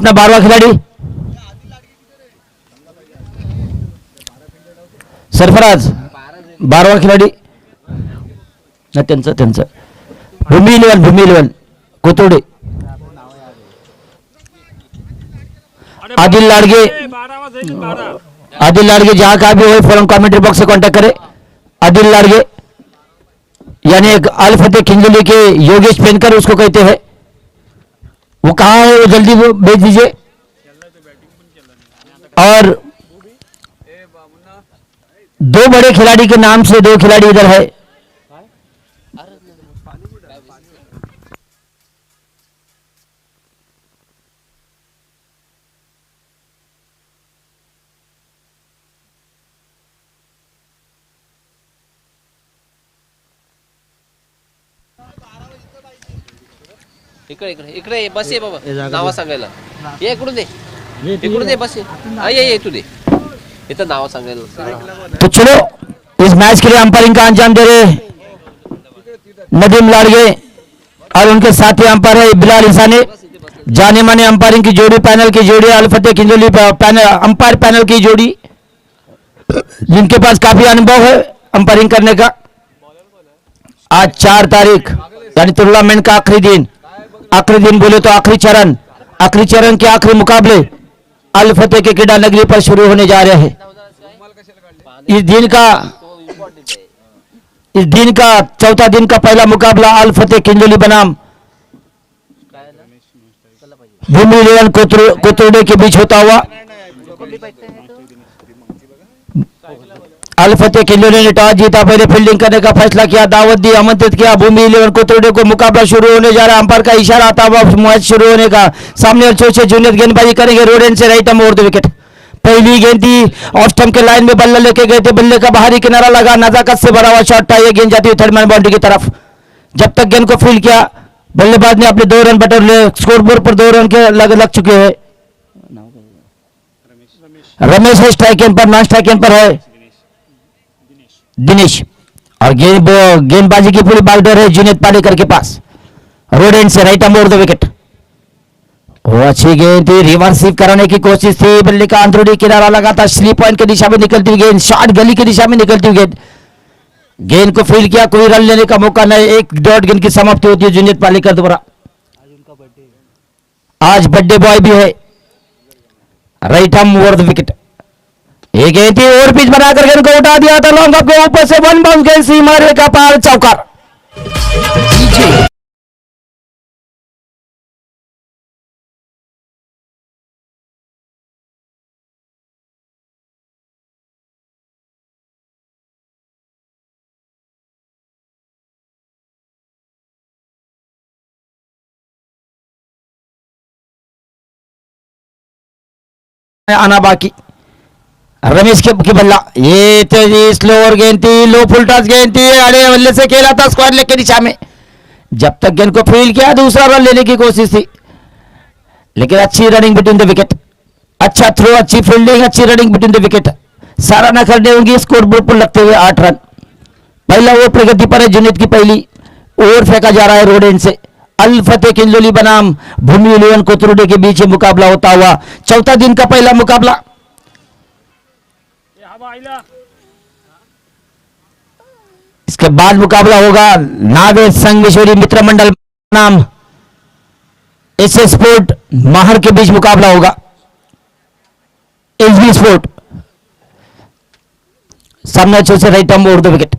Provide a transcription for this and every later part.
अपना 12वां खिलाड़ी सरफराज, 12वां खिलाड़ी ना त्यांचं भूमी 11 कोथोडे, आदिल लाडगे। आदिल लाडगे जहां का भी हो फौरन कमेंट्री बॉक्स से कांटेक्ट करे। आदिल लाडगे यानी एक अल फतेह खिंजली के योगेश पेनकर उसको कहते हैं, वो कहाँ है, वो जल्दी वो भेज दीजिए। और 2 बड़े खिलाड़ी के नाम से 2 खिलाड़ी इधर है। इकडे इकडे इकडे बस ये बाबा, नाव सांगायला ये, इकडून दे बस ये तू दे इथं नाव सांगायला। तो चलो इस मैच के लिए अंपायरिंग का अंजाम दे रहे नदीम लाडगे और उनके साथी अंपायर है बिलाल इंसानी, जाने माने अंपायरिंग की जोड़ी, पैनल की जोड़ी, अल फतेह खिंजोली अंपायर पैनल की जोड़ी, जिनके पास काफी अनुभव है अंपायरिंग करने का। आज 4 तारीख यानी टूर्नामेंट का आखिरी दिन बोले तो आखिरी चरण के आखिरी मुकाबले अल फतेह के क्रीडा नगरी पर शुरू होने जा रहे हैं। इस दिन का चौथा दिन का पहला मुकाबला अल फतेह खिंजोली बनाम भूमि 11 कोथरूडे के बीच होता हुआ। अल फतेह खिंजोली ने टॉस जीता, पहले फील्डिंग करने का फैसला किया, दावत दी, आमंत्रित किया भूमि 11 कोथरूडे को। मुकाबला शुरू होने जा रहा, अंपायर का इशारा आता हुआ मैच शुरू होने का। सामने से जूनियर गेंदबाजी करेंगे, रोड एंड से राइट ओवर द विकेट। पहली गेंद थी ऑफ स्टंप के लाइन में, बल्ला लेके गए थे, बल्ले का बाहरी किनारा लगा, नजाकत से भरा हुआ शॉट था, ये गेंद जाती हुई थर्ड मैन बाउंड्री की तरफ। जब तक गेंद को फील्ड किया बल्लेबाज ने अपने 2 रन बटोर लिए, स्कोरबोर्ड पर 2 रन के लग चुके हैं। रमेश है स्ट्राइक एंड पर, नॉन स्ट्राइक एंड पर है दिनेश। और गेंदबाजी की पूरी बागडोर है जुनेद पालेकर के पास, रोड एंड से राइट ओवर द विकेट। वो अच्छी गेंद थी, रिवर्सिव कराने की कोशिश थी, बल्ले का अंदरूनी किनारा लगा था, स्लिप पॉइंट की दिशा में निकलती हुई गेंद, शॉर्ट गली की दिशा में निकलती हुई गेंद को फील्ड किया, कोई रन लेने का मौका नहीं। 1 डॉट गेंद की समाप्ति होती है जुनेद पालेकर द्वारा। आज बर्थडे बॉय भी है, right arm over the wicket. एक गेंद थी, ओवर पिच बनाकर गेंद को उठा दिया था, लॉन्ग ऑफ के ऊपर से 1 बाउंस गेंद, सीमा रेखा पार, चौकार। आना बाकी रमेश की बल्ला, ये तेजी स्लोअर गेंद थी, लो फुल टॉस गेंद थी, अरे बल्ले से खेला था स्क्वायर लेग की दिशा में। जब तक गेंद को फील्ड किया दूसरा रन लेने की कोशिश थी, लेकिन अच्छी रनिंग बिटवीन द विकेट, अच्छा थ्रो, अच्छी फील्डिंग, अच्छी रनिंग बिटवीन द विकेट, सारा न करने होंगी। स्कोर बोर्ड पर लगते हुए 8 रन। पहला ओवर प्रगति पर है, जुनेद की पहली ओवर फेंका जा रहा है रोड एंड से। अल फतेह खिंजोली बनाम भूमि 11 कोथरूडे के बीच मुकाबला होता हुआ, चौथा दिन का पहला मुकाबला। इसके बाद मुकाबला होगा नागेश संगमेश्वरी मित्र मंडल नाम एसएस स्पोर्ट माहर के बीच मुकाबला होगा। एसबी स्पोर्ट सामने अच्छे से right arm over the wicket.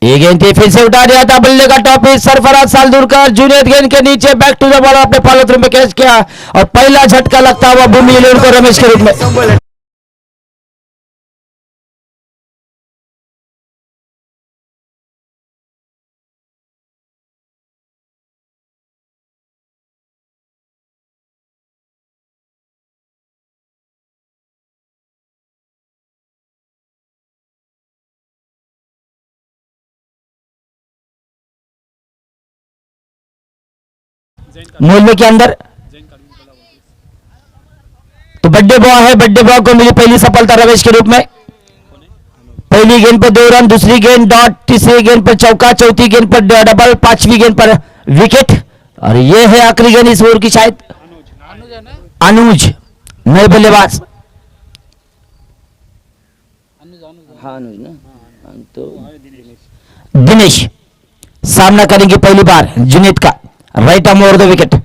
ये गेंद फिर से उठा दिया था, बल्ले का टॉप पिच, सरफराज सालदुरकर जुनेद गेंद के नीचे बैक टू द बॉल अपने फॉलो में कैच किया और पहला झटका लगता हुआ भूमि 11 को रमेश के रूप में। मोहल्ले के अंदर तो बर्थडे बॉय है, बर्थडे बॉय को मिली पहली सफलता रमेश के रूप में। पहली गेंद पर 2 रन, दूसरी गेंद डॉट, तीसरी गेंद पर चौका, चौथी गेंद पर डबल, 5वीं गेंद पर विकेट और यह है आखिरी गेंद इस ओवर की शायद। अनुज नए बल्लेबाज। हाँ अनुज ना, तो दिनेश सामना करेंगे पहली बार जुनेद का, right arm over the wicket.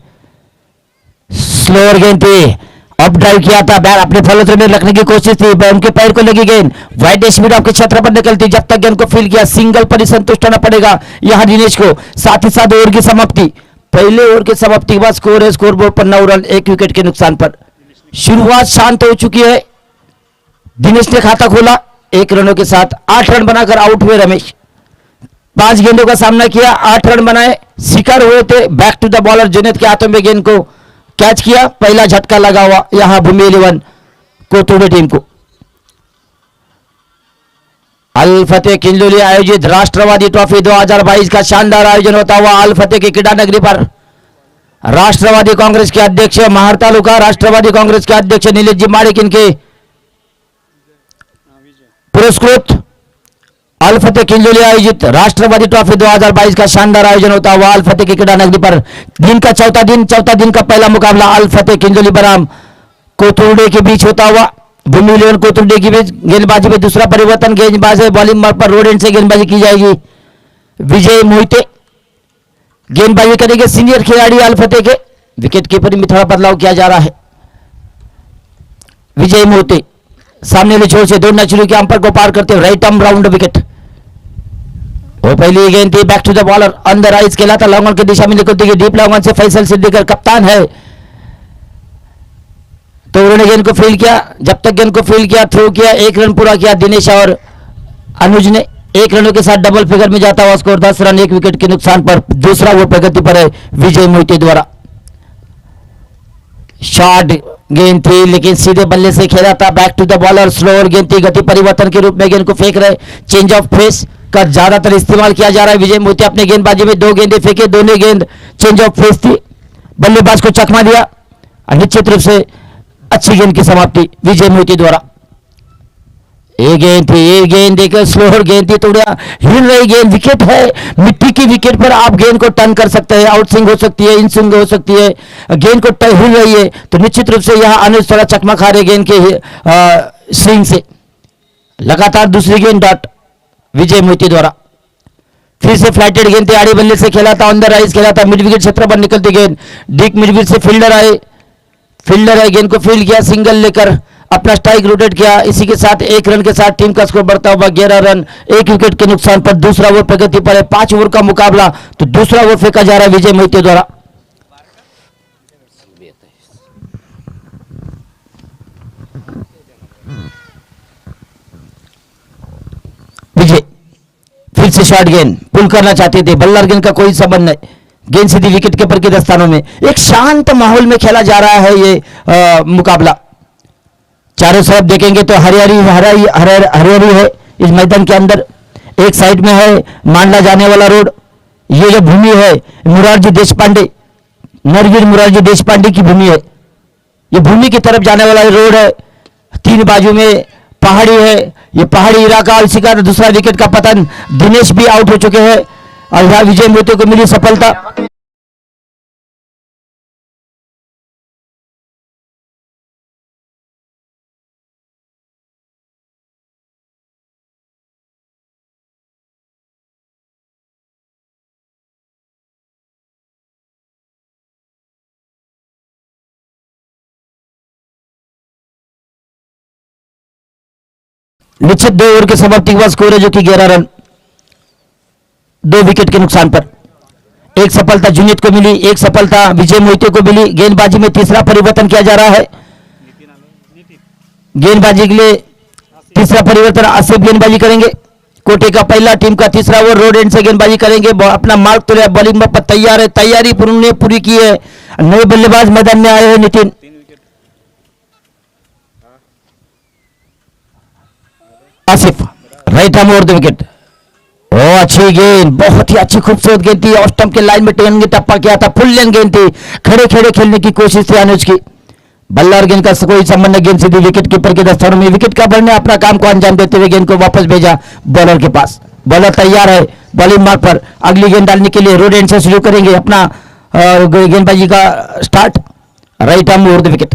Slower गेंद थी, अप ड्राइव किया था, बैट अपने फॉलो में रखने की कोशिश थी, उनके पैर को लगी गेंद, वाइड स्पीड आपके क्षेत्र पर निकलती, जब तक गेंद को फील किया सिंगल पर ही संतुष्ट होना पड़ेगा यहां दिनेश को। साथ ही साथ ओवर की समाप्ति, पहले ओवर की समाप्ति के बाद स्कोर है स्कोर बोर्ड पर 9 रन 1 विकेट के नुकसान पर। शुरुआत शांत हो चुकी है, दिनेश ने खाता खोला 1 रनों के साथ, 8 रन बनाकर आउट हुए रमेश। 5 गेंदों का सामना किया, 8 रन बनाए, शिकार हुए थे। Back to the bowler, Junaid के हाथों में गेंद को कैच किया, पहला झटका लगा हुआ यहां भूमि 11 कोतुड़े टीम को। अल फतेह किंजलोली आयोजित राष्ट्रवादी ट्रॉफी 2022 का शानदार आयोजन होता हुआ अल फतेह की क्रीडा नगरी पर राष्ट्रवादी कांग्रेस के अध्यक्ष महार तालुका राष्ट्रवादी कांग्रेस के अध्यक्ष नीलेश जी माड़िक इनके पुरस्कृत अल फतेह किंजलोली आयोजित राष्ट्रवादी ट्रॉफी 2022 का शानदार आयोजन होता हुआ अल फतेह की क्रीडा नगरी पर दिन का चौथा दिन का पहला मुकाबला अल फतेह किंजलोली बनाम कोतुर्डे के बीच होता हुआ। भूमि 11 कोतुर्डे के बीच गेंदबाजी में दूसरा परिवर्तन, गेंदबाज है बॉलिंग मार्ग पर रोड एंड से गेंदबाजी की जाएगी। विजय मोहिते गेंदबाजी करेंगे, सीनियर खिलाड़ी अल फतेह के। विकेट कीपर में थोड़ा बदलाव किया जा रहा है। विजय मोहिते सामने वाले छोर से दौड़ना शुरू किया, अंपायर को पार करते हुए राइट आर्म राउंड विकेट। वो पहली गेंद थी, बैक टू द बॉलर, अंदर आइज खेला था, लॉन्ग ऑन की दिशा में निकलती हुई डीप लॉन्ग ऑन से फैसल सिद्दीकर कप्तान है, तो उन्होंने गेंद को फील्ड किया। जब तक गेंद को फील्ड किया, थ्रो किया, 1 रन पूरा किया दिनेश और अनुज ने। 1 रनों के साथ डबल फिगर में जाता हुआ स्कोर 10 रन 1 विकेट के नुकसान पर। दूसरा ओवर प्रगति पर है विजय मोहिते द्वारा। शॉर्ट गेंद थी लेकिन सीधे बल्ले से खेला था, back to the bowler, slower गेंद थी, गति परिवर्तन के रूप में गेंद को फेंक रहे। चेंज ऑफ फेस का ज्यादातर इस्तेमाल किया जा रहा है। विजय मोहिते अपने गेंदबाजी में 2 गेंदें फेंके, दोनों गेंद चेंज ऑफ फेस थी, बल्लेबाज को चकमा दिया और निश्चित रूप से अच्छी गेंद की समाप्ति विजय मोहिते द्वारा। एक गेंद देखकर स्लोअर गेंद थी, थोड़ा हिल रही गेंद, विकेट है, मिट्टी की विकेट पर आप गेंद को टर्न कर सकते हैं, आउट स्विंग हो सकती है, इन स्विंग हो सकती है, गेंद को हिल रही है तो निश्चित रूप से यहां अनुज थोड़ा चकमा खा रहे गेंद के स्विंग से। लगातार दूसरी गेंद डॉट विजय मोहिते द्वारा। फिर से फ्लाइटेड गेंद थी, आड़ी बल्ले से खेला था, अंदर आइज खेला था, मिड विकेट क्षेत्र पर निकलती गेंद, डीप मिड विकेट से फील्डर आए, गेंद को फील्ड किया, सिंगल लेकर अपना स्ट्राइक रोटेट किया। इसी के साथ 1 रन के साथ टीम का स्कोर बढ़ता हुआ 11 रन 1 विकेट के नुकसान पर। दूसरा ओवर प्रगति पर है, 5 ओवर का मुकाबला, तो दूसरा ओवर फेंका जा रहा है विजय मोहिते द्वारा। विजय फिर से शॉर्ट गेंद पुल करना चाहते थे, बल्लर गेंद का कोई संबंध नहीं, गेंद सीधी विकेट कीपर के दस्तानों में। एक शांत माहौल में खेला जा रहा है ये मुकाबला। चारों तरफ देखेंगे तो हरियाली है इस मैदान के अंदर। एक साइड में है मांडला जाने वाला रोड, ये जो भूमि है मुरारजी देशपांडे, नरवीर मुरारजी देशपांडे की भूमि है, ये भूमि की तरफ जाने वाला रोड है। 3 बाजू में पहाड़ी है, ये पहाड़ी इलाका। इसी का दूसरा विकेट का पतन, दिनेश भी आउट हो चुके हैं और यहां विजय मोहिते को मिली सफलता। निश्चित 2 ओवर के समाप्ति के बाद स्कोर है जो कि 11 रन 2 विकेट के नुकसान पर। एक सफलता जुनेद को मिली, एक सफलता विजय मोहिते को मिली। गेंदबाजी में तीसरा परिवर्तन किया जा रहा है। गेंदबाजी के लिए तीसरा परिवर्तन आसिफ गेंदबाजी करेंगे। कोटे का पहला, टीम का तीसरा ओवर, रोड एंड से गेंदबाजी करेंगे। अपना मार्क तो बॉलिंग पर तैयार है, तैयारी पूरी की है। नए बल्लेबाज मैदान में आए हैं Nitin. Asif right arm over the wicket. ओ अच्छी गेंद, बहुत ही अच्छी खूबसूरत गेंद थी, ऑफ स्टंप के लाइन में टेन टप्पा किया था, फुल लेन गेंद थी, खड़े खड़े खेलने की कोशिश थी अनुज की। बल्लर गेंद का कोई संबंध नहीं, गेंद सीधी विकेट कीपर के दस्तानों में। विकेट कीपर ने अपना काम को अंजाम देते हुए गेंद को वापस भेजा बॉलर के पास। बॉलर तैयार है बॉलिंग मार्क पर, अगली गेंद डालने के लिए रोड एंड से शुरू करेंगे अपना गेंदबाजी का start. Right arm over the wicket.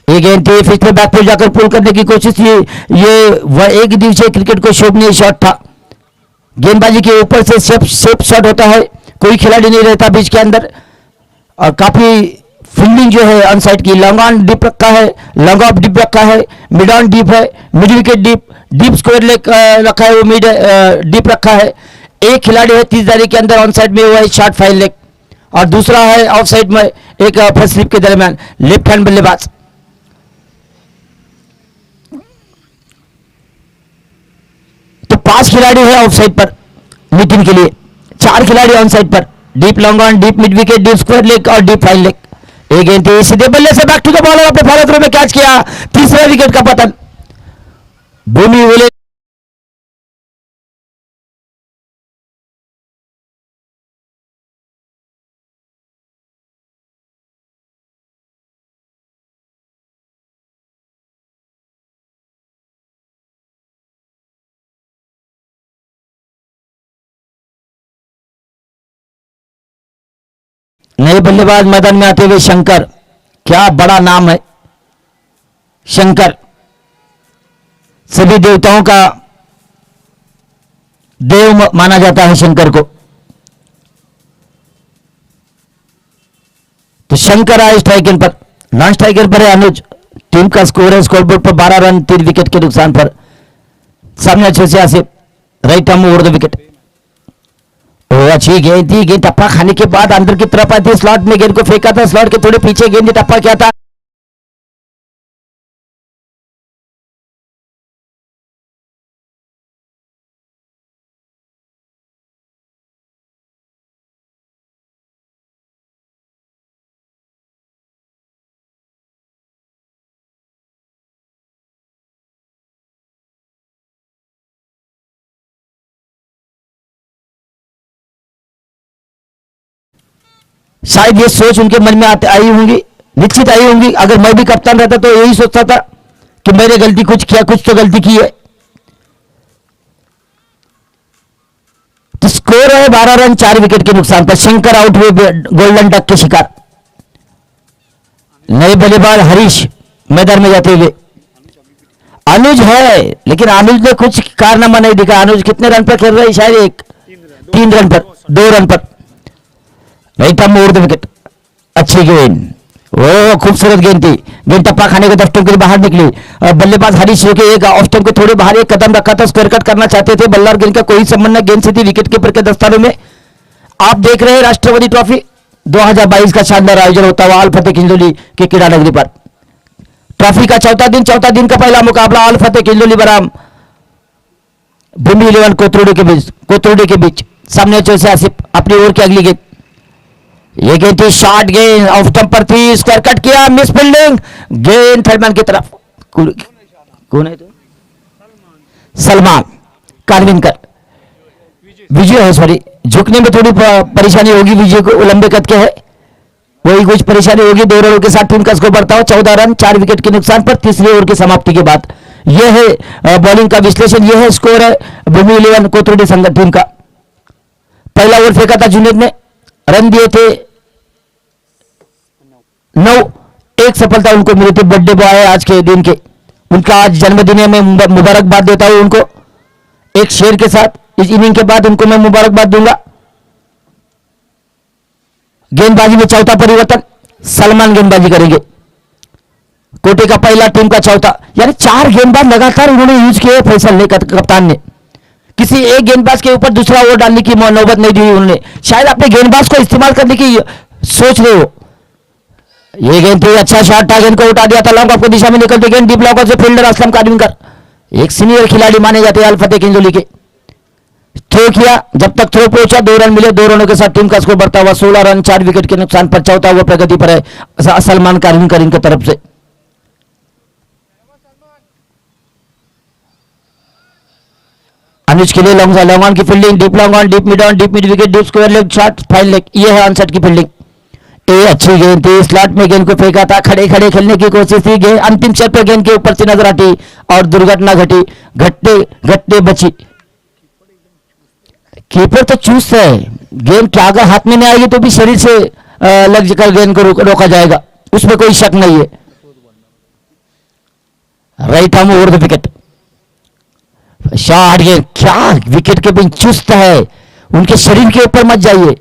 ये गेंद थी, पिच पे बैक पे जाकर पुल करने की कोशिश थी। ये एक दिवसीय क्रिकेट को शोभनीय शॉट था। गेंदबाजी के ऊपर से शेप शॉट होता है, कोई खिलाड़ी नहीं रहता बीच के अंदर, और काफी फील्डिंग जो है ऑन साइड की। लॉन्ग ऑन डीप रखा है, लॉन्ग ऑफ डीप रखा है, मिड ऑन डीप है, mid wicket deep square leg रखा है, वो मिड डीप रखा है। एक खिलाड़ी है 30 दायरे के अंदर ऑन साइड में, वो है शॉर्ट फाइन लेग, और दूसरा है ऑफ साइड में एक फर्स्ट स्लिप के दरमियान लेफ्ट हैंड बल्लेबाज। तो 5 खिलाड़ी है ऑफ साइड पर मीटिंग के लिए, 4 खिलाड़ी ऑन साइड पर, deep long on, deep mid wicket, deep square leg और डीप फाइन लेग। एक गेंद थी, सीधे बल्ले से बैक टू द बॉलर, अपने फॉलो थ्रो में कैच किया, तीसरा विकेट का पतन। भूमि विले नए बल्लेबाज मैदान में आते हुए शंकर, क्या बड़ा नाम है शंकर, सभी देवताओं का देव माना जाता है शंकर को। तो शंकर आए स्ट्राइक पर, नॉन स्ट्राइकर पर है अनुज। टीम का स्कोर है स्कोरबोर्ड पर 12 रन 3 विकेट के नुकसान पर। सामने अच्छे से Asif, right arm over the wicket. अच्छी गेंद थी, गेंद टप्पा खाने के बाद अंदर की तरफ आती, स्लॉट में गेंद को फेंका था, स्लॉट के थोड़े पीछे गेंद टप्पा किया था। शायद ये सोच उनके मन में आई होंगी, निश्चित आई होंगी। अगर मैं भी कप्तान रहता तो यही सोचता था कि मैंने गलती कुछ किया, कुछ तो गलती की है। तो स्कोर है 12 रन 4 विकेट के नुकसान पर। शंकर आउट हुए गोल्डन डक के शिकार। नए बल्लेबाज हरीश मैदान में जाते हुए। अनुज है, लेकिन अनुज ने कुछ कारनामा नहीं दिखा। अनुज कितने रन पर खेल रहे हैं? शायद 3 रन पर, 2 रन पर। Right arm over the wicket, अच्छी गेंद, वो खूबसूरत गेंद थी, गेंद टप्पा खाने के 10 स्टंप के बाहर निकली। बल्लेबाज हरीश जो कि एक ऑफ स्टंप के थोड़े बाहर एक कदम रखा था, स्क्वायर कट करना चाहते थे। बल्ला और गेंद का कोई संबंध नहीं, गेंद से थी विकेट कीपर के दस्तानों में। आप देख रहे हैं राष्ट्रपति ट्रॉफी 2022 का शानदार आयोजन होता हुआ अल फतेह किंजोली के क्रीड़ा नगरी पर। ट्रॉफी का चौथा दिन का पहला मुकाबला अल फतेह किंजोली बनाम भूमि 11 कोतरोड़ी के बीच। सामने से आसिफ, अपनी ओर की अगली गेंद, ये गेंद थी शॉर्ट गेंद, ऑफ स्टंप पर थी, स्क्वायर कट किया, मिस फील्डिंग, गेंद थर्डमैन की तरफ। कौन है? सलमान कारविनकर, विजय है, सॉरी, झुकने में थोड़ी परेशानी होगी विजय को, लंबे कद के है, वही कुछ परेशानी होगी। 2 रनों के साथ टीम का स्कोर बढ़ता हो 14 रन 4 विकेट के नुकसान पर, तीसरी ओवर की समाप्ति के बाद। यह है बॉलिंग का विश्लेषण, यह है स्कोर है भूमि 11 कोतरोड़ी संघ टीम का। पहला ओवर फेंका था जुनेद ने, रन दिए थे 9, एक सफलता उनको मिली थी। बर्थडे बॉय है आज के दिन के, उनका आज जन्मदिन है, मैं मुबारकबाद देता हूं उनको एक शेर के साथ। इस इनिंग के बाद उनको मैं मुबारकबाद दूंगा। गेंदबाजी में चौथा परिवर्तन, सलमान गेंदबाजी करेंगे। कोटे का पहला, टीम का चौथा, यानी 4 गेंदबाज लगातार उन्होंने यूज किए फैसल ने, कप्तान ने। किसी एक गेंदबाज के ऊपर दूसरा ओवर डालने की नौबत नहीं दी उन्होंने, शायद अपने गेंदबाज को इस्तेमाल करने की सोच रहे हो। ये गेंद थी, अच्छा शॉट था, गेंद को उठा दिया था, लॉन्ग ऑफ की दिशा में निकलती गेंद डीप लॉन्ग से फील्डर असलम कारविनकर, एक सीनियर खिलाड़ी माने जाते हैं अल फतेह किंजोली के। थ्रो किया, जब तक थ्रो पहुंचा 2 रन मिले, 2 रनों के साथ टीम का स्कोर बढ़ता हुआ 16 रन 4 विकेट के नुकसान पर। चौथा ओवर प्रगति पर है सलमान कारविनकर इनकी तरफ से। अनुज के लिए लॉन्ग ऑन की fielding, deep long on, deep mid wicket, deep square leg, shot fine leg, ये है ऑन सेट की फील्डिंग। ये अच्छी गेंद थी, स्लॉट में गेंद को फेंका था, खड़े खेलने की कोशिश थी, गेंद अंतिम शॉट पे गेंद के ऊपर से नजर आती और दुर्घटना घटी, घटते बची। कीपर तो चूस्त है, गेंद क्या अगर हाथ में नहीं आएगी तो भी शरीर से लग कर गेंद को रोका जाएगा। उसमें कोई शक नहीं है। Right arm over the wicket, shot गेंद, क्या विकेट के बिन चुस्त है, उनके शरीर के ऊपर मत जाइए।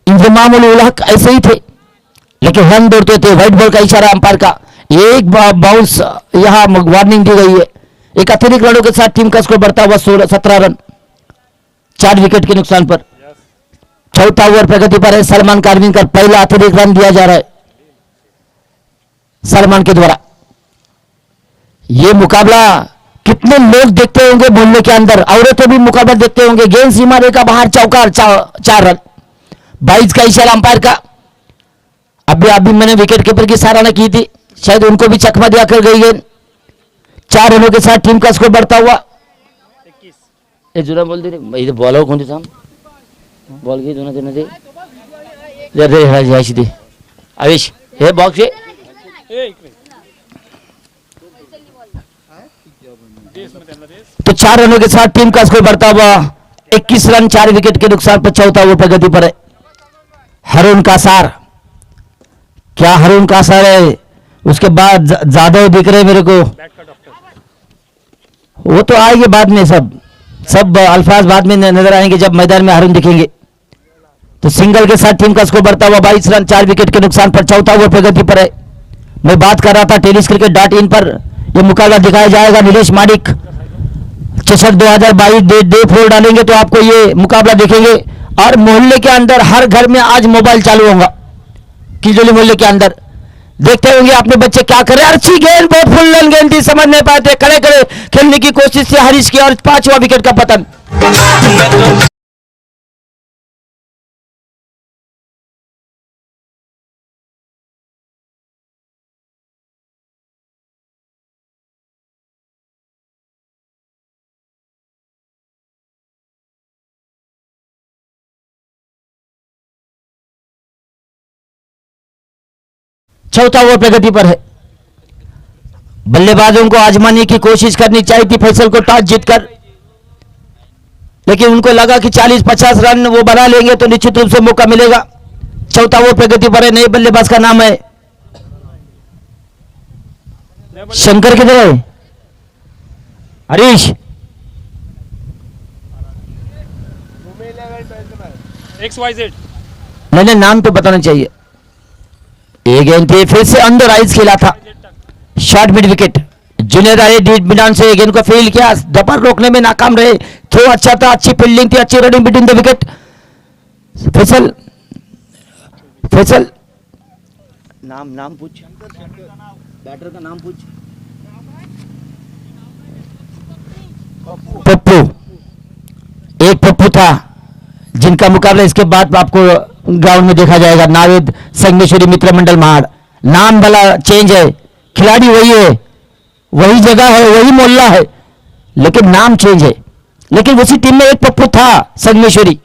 इंजमाम उल उल हक ऐसे ही थे, लेकिन रन दौड़ते थे। व्हाइट बॉल का इशारा अंपायर का, एक बाउंस यहां वार्निंग दी गई है। एक अतिरिक्त रनों के साथ टीम का स्कोर बढ़ता हुआ 17 रन 4 विकेट के नुकसान पर। चौथा ओवर प्रगति पर है। सलमान कारवीन का पहला अतिरिक्त रन दिया जा रहा है सलमान के द्वारा। यह मुकाबला कितने लोग देखते होंगे मोहल्ले के अंदर, औरतें भी मुकाबला देखते होंगे। गेंद सीमा रेखा बाहर, चौका, 4 रन। 22 का इशारा अंपायर का। अभी मैंने विकेट कीपर की सराहना की थी, शायद उनको भी चकमा दिया कर गई गेंद। 4 रनों के साथ टीम का स्कोर बढ़ता हुआ 21। ये जुरा बोल दे रे, बॉल कौन थी बॉल की दोनों दोनों दे आवेश हे बॉक्स है। तो 4 रनों के साथ टीम का स्कोर बढ़ता हुआ 21 रन 4 विकेट के नुकसान पर। चौथा ओवर प्रगति पर है। हरून कासार, क्या हरून कासार है। उसके बाद जादव दिख रहे मेरे को, वो तो आएंगे बाद में, सब अल्फाज बाद में नजर आएंगे जब मैदान में हरून दिखेंगे। तो सिंगल के साथ टीम का स्कोर बढ़ता हुआ 22 रन 4 विकेट के नुकसान पर। चौथा ओवर प्रगति पर है। मैं बात कर रहा था tenniscricket.in पर यह मुकाबला दिखाया जाएगा। नीलेश माडिक चषक 2022 डे 4 डालेंगे तो आपको ये मुकाबला देखेंगे। और मोहल्ले के अंदर हर घर में आज मोबाइल चालू होगा। किजोली मोहल्ले के अंदर देखते होंगे अपने बच्चे क्या कर रहे हैं। अच्छी गेंद, बहुत फुल रन गेंद थी, समझ नहीं पाए थे, खड़े खड़े खेलने की कोशिश से हरीश की, और 5वां विकेट का पतन। चौथा ओवर प्रगति पर है। बल्लेबाजों को आजमाने की कोशिश करनी चाहिए थी फैसल को टॉस जीतकर, लेकिन उनको लगा कि 40-50 रन वो बना लेंगे तो निश्चित रूप से मौका मिलेगा। चौथा ओवर प्रगति पर है। नए बल्लेबाज का नाम है शंकर, किधर है हरीश, XYZ। मैंने नाम तो बताना चाहिए। ये गेंद थी, फिर से अंदर आइज खेला था, short mid wicket. Junaid Ali मैदान से गेंद को फील्ड किया, दपर रोकने में नाकाम रहे। थ्रो अच्छा था, अच्छी फील्डिंग थी, अच्छी running between the wicket. Faisal नाम पूछ, बैटर का नाम पूछ। पप्पू, एक पप्पू था जिनका मुकाबला इसके बाद आपको ग्राउंड में देखा जाएगा। नावेद संगमेश्वरी मित्र मंडल महाड़। नाम भला चेंज है, खिलाड़ी वही है, वही जगह है, वही मोहल्ला है, लेकिन नाम चेंज है। लेकिन उसी टीम में एक पप्पू था संगमेश्वरी,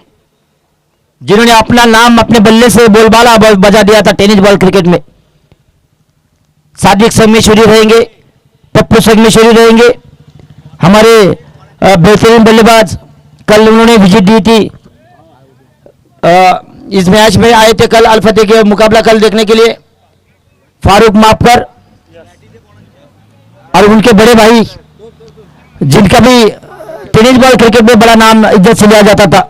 जिन्होंने अपना नाम अपने बल्ले से बोलबाला बजा दिया था टेनिस बॉल क्रिकेट में। सादिक संगमेश्वरी रहेंगे, पप्पू संगमेश्वरी रहेंगे, हमारे बेहतरीन बल्लेबाज। कल उन्होंने विजिट दी थी, इस मैच में आए थे कल अल्फते के मुकाबला कल देखने के लिए, फारूक मापकर और उनके बड़े भाई, जिनका भी टेनिस बॉल क्रिकेट में बड़ा नाम इज्जत से लिया जाता था।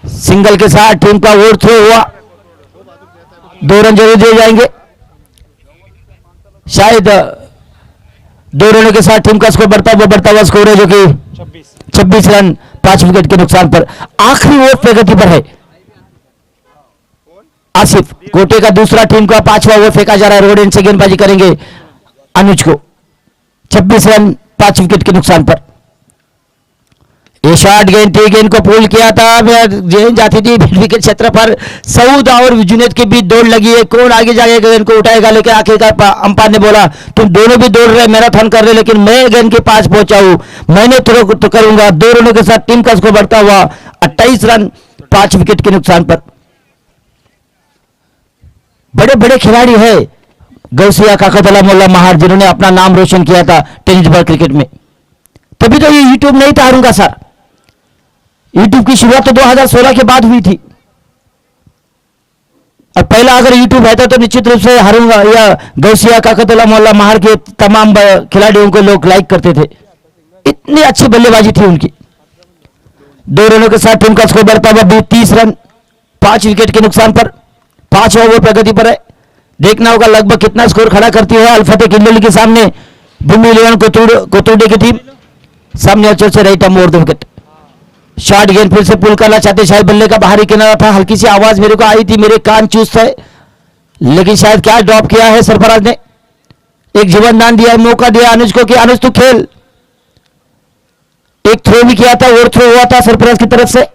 सिंगल के साथ टीम का ओवर थ्रो हुआ, 2 रन जरूर दिए जाएंगे। शायद 2 रनों के साथ टीम का स्कोर बढ़ता हुआ स्कोर है, जो कि 26 रन 5 विकेट के नुकसान पर। आखिरी ओवर प्रगति पर है। आसिफ कोटे का दूसरा टीम का 5वां ओवर फेंका जा रहा है। रोड एंड से गेंदबाजी करेंगे अनुज को, 26 रन 5 विकेट के नुकसान पर। ये शॉट गेंद थी, गेंद को पुल किया था, गेंद जाती थी विकेट क्षेत्र पर। सऊद और जुनेद के बीच दौड़ लगी है, कौन आगे जाके गेंद को उठाएगा, लेकिन आखिरकार अंपायर ने बोला तुम दोनों भी दौड़ रहे, मैराथन कर रहे, लेकिन मैं गेंद के पास पहुंचा हूं, मैंने तो करूंगा। 2 रनों के साथ टीम का स्कोर बढ़ता हुआ 28 रन 5 विकेट के नुकसान पर। बड़े बड़े खिलाड़ी है गौसिया काकतला मोल्ला महार, जिन्होंने अपना नाम रोशन किया था टेनिस बॉल क्रिकेट में। तभी तो ये यूट्यूब नहीं था हारूंगा सर। यूट्यूब की शुरुआत तो 2016 के बाद हुई थी, और पहला अगर यूट्यूब रहता तो निश्चित रूप से हारूंगा या गौसिया काकतुल्ला मोहल्ला महार के तमाम खिलाड़ियों को लोग लाइक करते थे। इतनी अच्छी बल्लेबाजी थी उनकी। 2 रनों के साथ टीम का स्कोर बढ़ता हुआ 30 रन 5 विकेट के नुकसान पर 5 ओवर प्रगति पर है। देखना होगा लगभग कितना स्कोर खड़ा करती है अल्फते किल्लोली के सामने भूमि इलेवन कोतुर्डे की टीम। सामने अच्छे से right arm over the wicket. Short गेंद फिर से पुल करना चाहते, शायद बल्ले का बाहरी किनारा था। हल्की सी आवाज मेरे को आई थी, मेरे कान चूस्त है, लेकिन शायद क्या ड्रॉप किया है सरफराज ने। एक जीवन दान दिया, मौका दिया अनुज को कि अनुज तू खेल। एक थ्रो भी किया था, और थ्रो हुआ था सरफराज की तरफ से।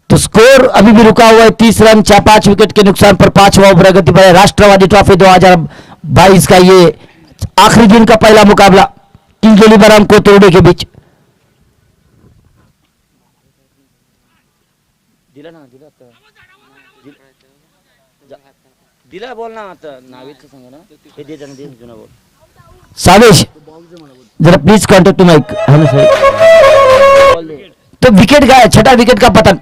तो स्कोर अभी भी रुका हुआ है 30 रन 5 विकेट के नुकसान पर 5 ओवर प्रगति पर है। राष्ट्रवादी ट्रॉफी 2022 का ये आखिरी दिन का पहला मुकाबला किंजोली बराम कोतुर्डे के बीच। दिला बोलना आता नावीचं सांगा ना हे दे जण दे जुना बोल सावेश जरा प्लीज कॉन्टेक्ट टू माइक। तो विकेट का छठा विकेट का पतन।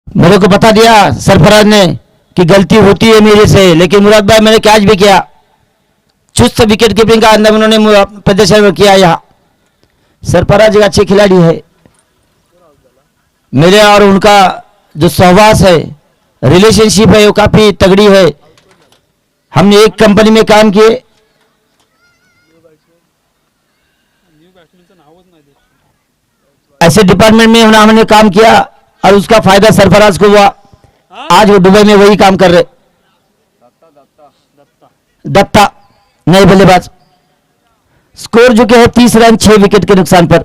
मेरे को बता दिया सरफराज ने कि गलती होती है मेरे से, लेकिन मुराद भाई मैंने कैच भी किया। चुस्त विकेट कीपिंग का अंदर उन्होंने प्रदर्शन किया। यहाँ सरफराज एक अच्छे खिलाड़ी है। मेरे और उनका जो सहवास है, रिलेशनशिप है, वो काफी तगड़ी है। हमने एक कंपनी में काम किए। ऐसे डिपार्टमेंट में हमने काम किया और उसका फायदा सरफराज को हुआ। आज वो दुबई में वही काम कर रहे। दत्ता नए बल्लेबाज। स्कोर जो कि है 30 रन 6 विकेट के नुकसान पर।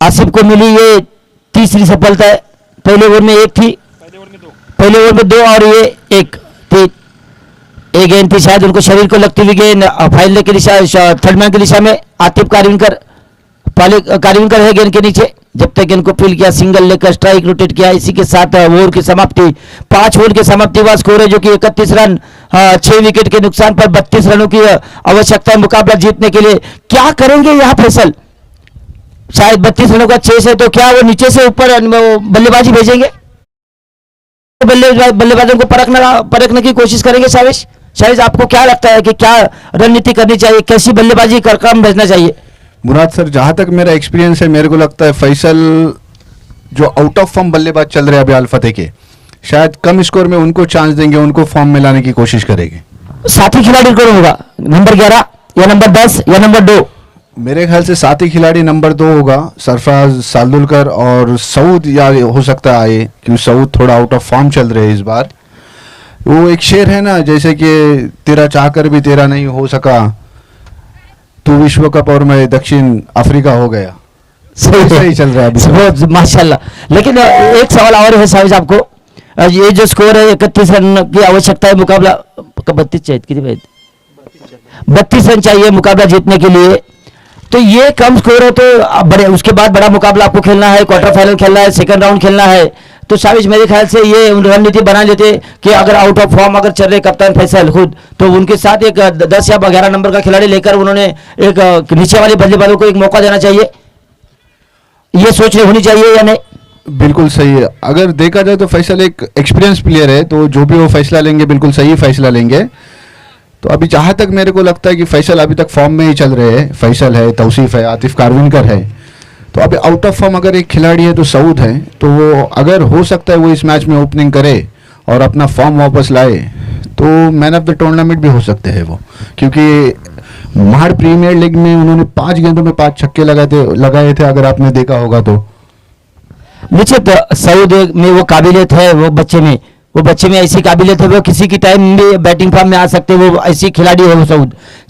आसिफ को मिली ये तीसरी सफलता है। पहले ओवर में एक थी, पहले ओवर में 2 और ये एक थी। एक गेंद थी शायद उनको शरीर को लगती हुई गेंद फाइनल के दिशा थर्ड मैन की दिशा में। आतिफ कारविनकर कारविनकर है गेंद के नीचे। जब तक इनको फील किया, सिंगल लेकर स्ट्राइक रोटेट किया। इसी के साथ ओवर की समाप्ति 5 ओवर की समाप्ति हुआ। स्कोर है जो कि 31 रन 6 विकेट के नुकसान पर 32 रनों की आवश्यकता है मुकाबला जीतने के लिए। क्या करेंगे यहाँ फैसल? शायद 32 रनों का चेस है, तो क्या वो नीचे से ऊपर बल्लेबाजी भेजेंगे? बल्लेबाजों को परखने की कोशिश करेंगे। शायद आपको क्या लगता है कि क्या रणनीति करनी चाहिए, कैसी बल्लेबाजी कर काम भेजना चाहिए? मुराद सर, जहां तक मेरा एक्सपीरियंस है, मेरे को लगता है फैसल जो आउट ऑफ फॉर्म बल्लेबाज चल रहे हैं अभी अल्फते के, शायद कम स्कोर में उनको चांस देंगे, उनको फॉर्म में लाने की कोशिश करेंगे। साथी खिलाड़ी कौन होगा? नंबर 11 या नंबर 10 या नंबर 2? मेरे ख्याल से साथी खिलाड़ी नंबर 2 होगा, सरफराज सालुलकर और सऊद, या हो सकता है क्योंकि सऊद थोड़ा आउट ऑफ फॉर्म चल रहे हैं इस बार। वो एक शेर है ना, जैसे कि तेरा चाहकर भी तेरा नहीं हो सका, तू विश्व कप और मैं दक्षिण अफ्रीका हो गया। सही चल रहा है अभी माशाल्लाह। लेकिन एक सवाल और है साहिब आपको, ये जो स्कोर है 31 रन की आवश्यकता है मुकाबला 32 चाहिए, कितनी 32 रन चाहिए मुकाबला जीतने के लिए। तो ये कम स्कोर है, तो बड़े उसके बाद बड़ा मुकाबला आपको खेलना है, क्वार्टर फाइनल खेलना है, सेकंड राउंड खेलना है। तो शायद मेरे ख्याल से ये रणनीति बना लेते कि अगर आउट ऑफ फॉर्म अगर चल रहे कप्तान फैसल खुद, तो उनके साथ एक 10 या 11 नंबर का खिलाड़ी लेकर उन्होंने एक नीचे वाले बल्लेबाजों को एक मौका देना चाहिए। ये सोच होनी चाहिए या नहीं? बिल्कुल सही है। अगर देखा जाए तो फैसल एक एक्सपीरियंस प्लेयर है, तो जो भी वो फैसला लेंगे बिल्कुल सही फैसला लेंगे। तो अभी जहाँ तक मेरे को लगता है कि फैसल अभी तक फॉर्म में ही चल रहे हैं। फैसल है, तौसीफ है, आतिफ कारविनकर है। तो अभी आउट ऑफ फॉर्म अगर एक खिलाड़ी है तो सऊद है, तो वो अगर हो सकता है वो इस मैच में ओपनिंग करे और अपना फॉर्म वापस लाए, तो मैन ऑफ द टूर्नामेंट भी हो सकते हैं वो। क्योंकि महाड़ प्रीमियर लीग में उन्होंने 5 गेंदों में 5 छक्के लगाए थे, अगर आपने देखा होगा तो। निश्चित सऊद में वो काबिलियत है, वो बच्चे में ऐसी काबिलियत है, वो किसी की टाइम में बैटिंग फॉर्म में आ सकते हैं। वो ऐसी खिलाड़ी है वो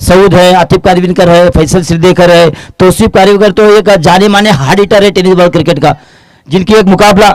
सऊद है, आतिफ कारविनकर है, फैसल सिद्दीकर है, तौसीफ कारविनकर तो एक जाने माने हार्ड हिटर है टेनिस बॉल क्रिकेट का, जिनकी एक मुकाबला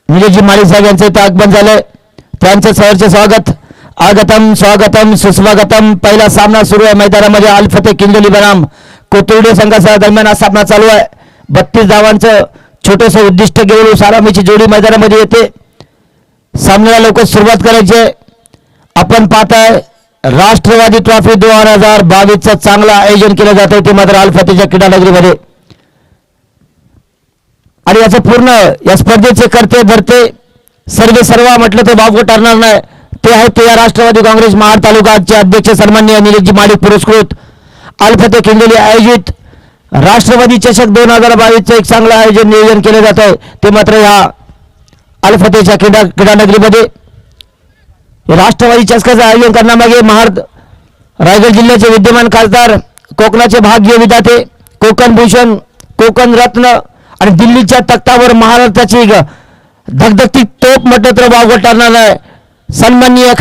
निलेशजी माळी साहेब यांचं इथं आगमन झालंय, त्यांचं सहर्ष स्वागत. आगतम स्वागतम सुस्वागतम. पहिला सामना सुरू आहे मैदानामध्ये. अल फतेह किंजोली बनाम कोथुर्डे संघाचा दरम्यान हा सामना चालू आहे. 32 धावांचं छोटंसं उद्दिष्ट घेऊन सारामीची जोडी मैदानामध्ये येते. सामन्याला लवकर सुरुवात करायची आहे. आपण पाहताय राष्ट्रवादी ट्रॉफी 2022चं चांगलं आयोजन केलं जात आहे ते मात्र अल फतेहच्या क्रीडानगरीमध्ये. आणि याचं पूर्ण या स्पर्धेचे करते धरते सर्व म्हटलं तर बाबू ठरणार नाही. ते आहेत ते या राष्ट्रवादी काँग्रेस महाड तालुकाचे अध्यक्ष सन्माननीय निलेशजी माडिक पुरस्कृत अल फतेह किंजोली आयोजित राष्ट्रवादी चषक 2022चं एक चांगलं आयोजन नियोजन केलं जात आहे ते मात्र ह्या अल फतेहच्या क्रीडानगरीमध्ये. राष्ट्रवादी चषकाचं आयोजन करण्यामागे महाड रायगड जिल्ह्याचे विद्यमान खासदार, कोकणाचे भाग्य विधाते, कोकण भूषण, कोकण रत्न आणि दिल्लीच्या तख्तावर महाराष्ट्राची धगधगती तोप म्हटलं तर वाव ठरणार नाही. सन्माननीय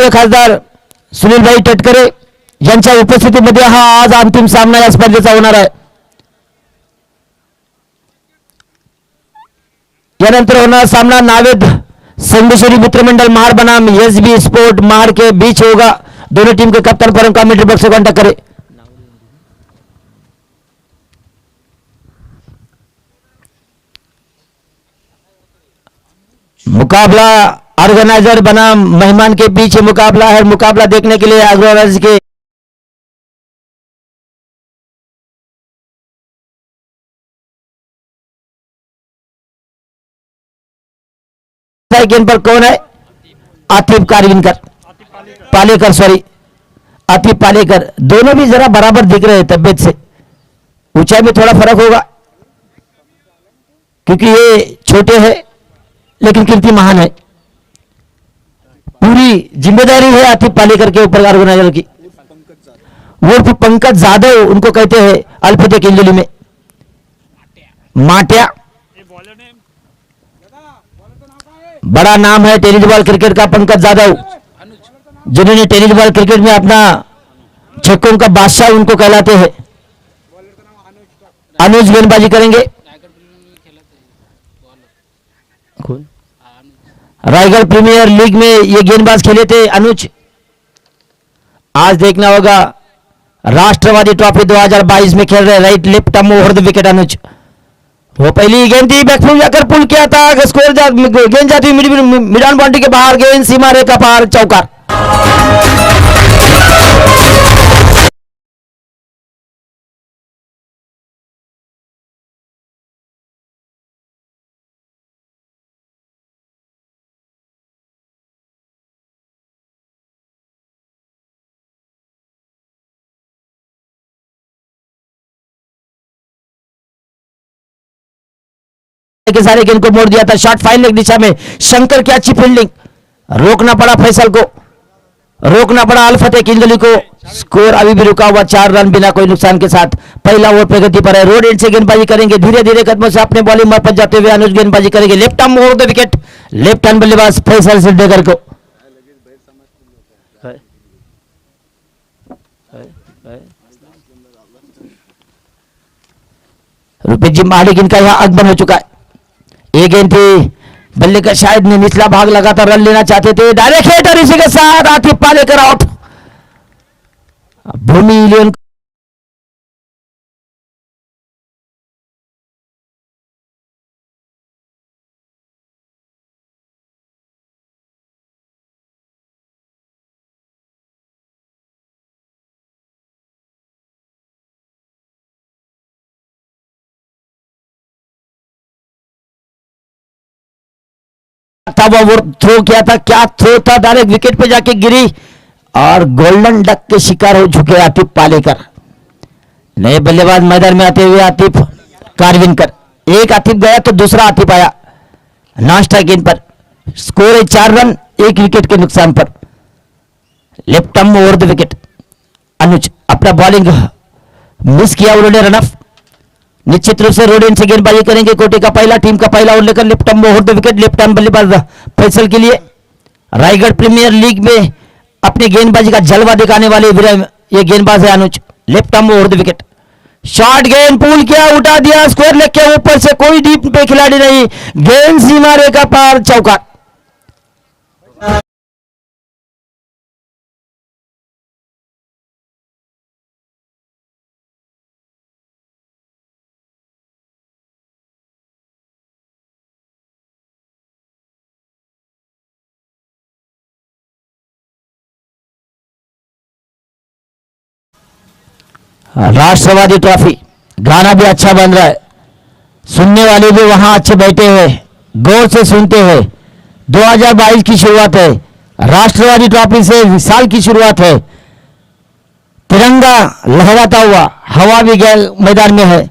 खासदार सुनीलभाई तटकरे यांच्या उपस्थितीमध्ये हा आज अंतिम सामना या स्पर्धेचा होणार आहे. यानंतर होणारा सामना नावेद संगमेश्वरी मित्रमंडल महाड़ बनाम SB स्पोर्ट महाड़ के बीच होगा. दोनों टीम के कप्तान परम कमेंट्री बॉक्स से कांटेक्ट करें. मुकाबला ऑर्गेनाइजर बनाम मेहमान के बीच मुकाबला है. मुकाबला देखने के लिए ऑर्गेनाइजर के गेंद पर कौन है? आतिफ कारविनकर पालेकर, सॉरी आतिफ पालेकर. दोनों भी जरा बराबर दिख रहे हैं तबियत से. ऊंचाई में थोड़ा फर्क होगा क्योंकि ये छोटे हैं लेकिन कीर्ति महान है. पूरी जिम्मेदारी है आतिफ पालेकर के ऊपर ऑर्गेनाइजर की. वो पंकज जाधव उनको कहते हैं अल फतेह किंजोली में. माटिया बड़ा नाम है टेनिस बॉल क्रिकेट का. पंकज जाधव जिन्होंने टेनिस बॉल क्रिकेट में अपना छक्कों का बादशाह उनको कहलाते हैं. अनुज गेंदबाजी करेंगे. रायगढ़ प्रीमियर लीग में ये गेंदबाज खेले थे अनुज. आज देखना होगा राष्ट्रवादी ट्रॉफी 2022 में खेल रहे राइट लेफ्ट मोहर द विकेट अनुज. वो पहली गेंद थी बैकफुल जाकर पुल किया था. स्कोर गेंद जाती मिड ऑन बाउंड्री के बाहर. गेंद सीमा रेखा पार चौकार. के सारे गेंद को मोड़ दिया था. शॉट फाइन लेग दिशा में. शंकर की अच्छी फील्डिंग. रोकना पड़ा फैसल को, रोकना पड़ा अल फतेह किंजोली को. स्कोर अभी भी रुका हुआ 4 रन बिना कोई नुकसान के साथ. पहला ओवर प्रगति पर है. रोड एंड से गेंदबाजी करेंगे. धीरे धीरे कदमों से अपने बॉलिंग में पहुंच जाते हुए अनुज गेंदबाजी करेंगे. Left arm over the wicket. Left hand बल्लेबाज फैसल सिद्दीकर को. रुपेश जी मालिक इनका यहाँ आगमन हो चुका है. एक गेंद थी बल्ले का शायद ने निचला भाग लगातार रन लेना चाहते थे. डायरेक्ट हिट और इसी के साथ आतिफ पालेकर आउट. भूमि इलेवन था वो थ्रो किया था. क्या थ्रो था. डायरेक्ट विकेट पे जाके गिरी और गोल्डन डक के शिकार हो चुके आतिफ पालेकर. नए बल्लेबाज मैदान में आते हुए आतिफ कारविनकर. एक आतिफ गया तो दूसरा आतिफ आया नाश्ता गेंद पर. स्कोर है 4 रन 1 विकेट के नुकसान पर. Left arm over the wicket. Anuj अपना बॉलिंग मिस किया उन्होंने. Run off. निश्चित रूप से रोड एंड से गेंदबाजी करेंगे. कोटे का पहला टीम का पहला ओवर लेकर left arm over the wicket. Left arm बल्लेबाज फैसल के लिए. रायगढ़ प्रीमियर लीग में अपने गेंदबाजी का जलवा दिखाने वाले ये गेंदबाज है Anuj. Left arm over the wicket. Short गेंद पुल किया, उठा दिया, स्क्वायर लेग के ऊपर से, कोई डीप पे खिलाड़ी नहीं, गेंद सीमा रेखा पार, चौका। राष्ट्रवादी ट्रॉफी गाना भी अच्छा बन रहा है, सुनने वाले भी वहां अच्छे बैठे हुए गौर से सुनते हुए। 2022 की शुरुआत है, राष्ट्रवादी ट्रॉफी से साल की शुरुआत है। तिरंगा लहराता हुआ हवा भी मैदान में है,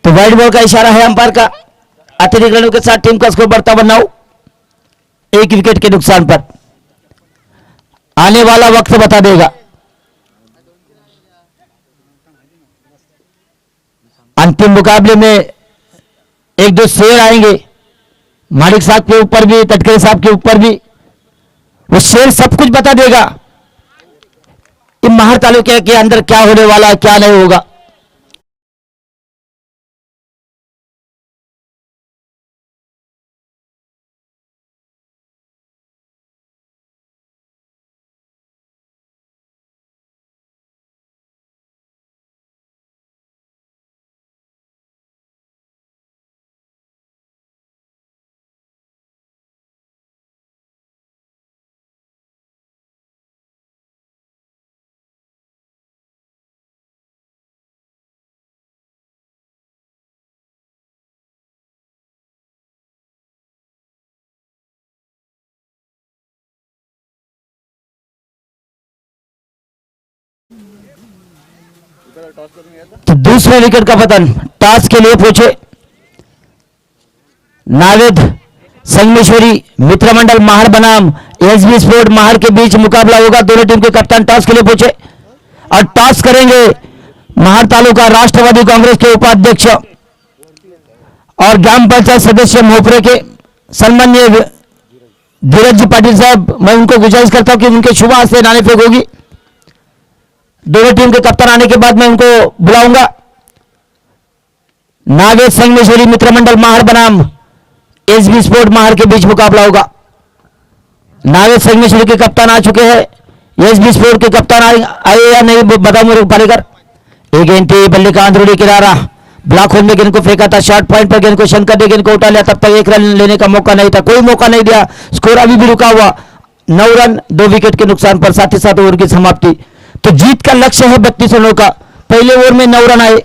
तो वाइड बॉल का इशारा है अंपायर का। अतिरिक्त रनों के साथ टीम का स्कोर बढ़ता बनाओ 1 विकेट के नुकसान पर। आने वाला वक्त बता देगा। अंतिम मुकाबले में 1-2 शेर आएंगे, मालिक साहब के ऊपर भी, तटकरे साहब के ऊपर भी। वो शेर सब कुछ बता देगा कि महार तालुके के अंदर क्या होने वाला है, क्या नहीं होगा। तो दूसरे विकेट का पतन टॉस के लिए पूछे नावेद संगमेश्वरी मित्रमंडल महार बनाम एसबी स्पोर्ट महार के बीच मुकाबला होगा। दोनों टीम के कप्तान टॉस के लिए पूछे और टॉस करेंगे महार तालुका राष्ट्रवादी कांग्रेस के उपाध्यक्ष और ग्राम पंचायत सदस्य मोपरे के सम्माननीय धीरज जी पाटिल साहब। मैं उनको गुजारिश करता हूं कि उनके शुभ हाथ से नाने फेंक होगी। दोनों टीम के कप्तान आने के बाद मैं उनको बुलाऊंगा। नागेश संगमेश्वरी मित्रमंडल महार बनाम एसबी स्पोर्ट महार के बीच मुकाबला होगा। नागेश संगमेश्वरी के कप्तान आ चुके हैं, एसबी स्पोर्ट के कप्तान आए या नहीं बताओ मेरे पालेकर। एक गेंद थी, बल्ले का अंदरूनी किनारा, ब्लॉक होल में गेंद को फेंका था, शॉर्ट पॉइंट पर गेंद को शंकर ने गेंद को उठा लिया, तब तक 1 रन लेने का मौका नहीं था, कोई मौका नहीं दिया। स्कोर अभी भी रुका हुआ 9 रन 2 विकेट के नुकसान पर, साथ ही साथ ओवर की समाप्ति। तो जीत का लक्ष्य है 32 रनों का। पहले ओवर में 9 रन आए,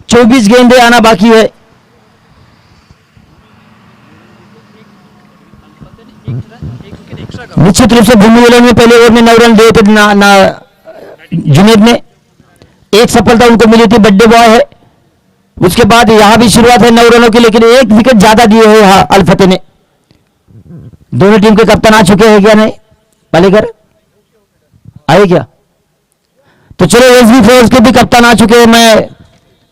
24 गेंदें आना बाकी है। निश्चित रूप से भूमि वेलन में पहले ओवर में 9 रन दिए थे जुनेद ने, एक सफलता उनको मिली थी, बर्थडे बॉय है। उसके बाद यहां भी शुरुआत है 9 रनों की, लेकिन 1 विकेट ज्यादा दिए हैं यहां अल्फते ने। दोनों टीम के कप्तान आ चुके हैं क्या नहीं पालेकर आए क्या? तो चलो एसबी फोर्स के भी कप्तान आ चुके हैं। मैं